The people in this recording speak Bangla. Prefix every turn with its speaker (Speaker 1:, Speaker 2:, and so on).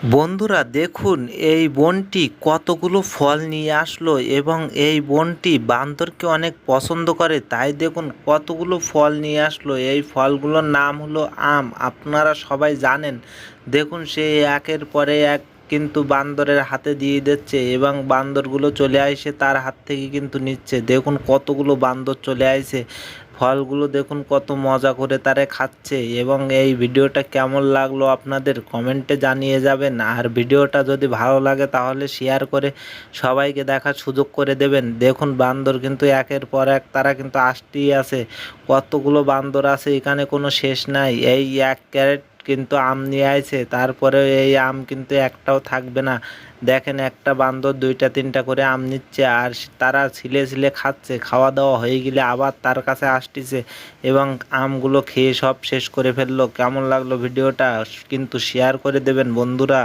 Speaker 1: বন্ধুরা দেখুন এই বনটি কতগুলো ফল নিয়ে আসলো এবং এই বনটি বান্দরকে অনেক পছন্দ করে, তাই দেখুন কতগুলো ফল নিয়ে আসলো। এই ফলগুলোর নাম হলো আম, আপনারা সবাই জানেন। দেখুন সে একের পরে এক কিন্তু বান্দরের হাতে দিয়ে দিচ্ছে এবং বান্দরগুলো চলে আসে তার হাত থেকে কিন্তু নিচ্ছে। দেখুন কতগুলো বান্দর চলে আসে, ফলগুলো দেখুন কত মজা করে তারা খাচ্ছে। এবং এই ভিডিওটা কেমন লাগলো আপনাদের কমেন্টে জানিয়ে যাবেন। আর ভিডিওটা যদি ভালো লাগে তাহলে শেয়ার করে সবাইকে দেখার সুযোগ করে দেবেন। দেখুন বান্দর কিন্তু একের পর এক তারা কিন্তু আসতেই আছে, কতগুলো বান্দর আছে এখানে কোনো শেষ নাই। এই এক ক্যারেট কিন্তু আম নিয়ে আইছে, তারপরে এই আম কিন্তু একটাও থাকবে না। দেখেন একটা বান্দর দুইটা তিনটা করে আম নিচ্ছে আর তারা ছিলে ছিলে খাচ্ছে। খাওয়া দাওয়া হয়ে গেলে আবার তার কাছে আসতেছে এবং আমগুলো খেয়ে সব শেষ করে ফেললো। কেমন লাগলো ভিডিওটা কিন্তু শেয়ার করে দেবেন বন্ধুরা।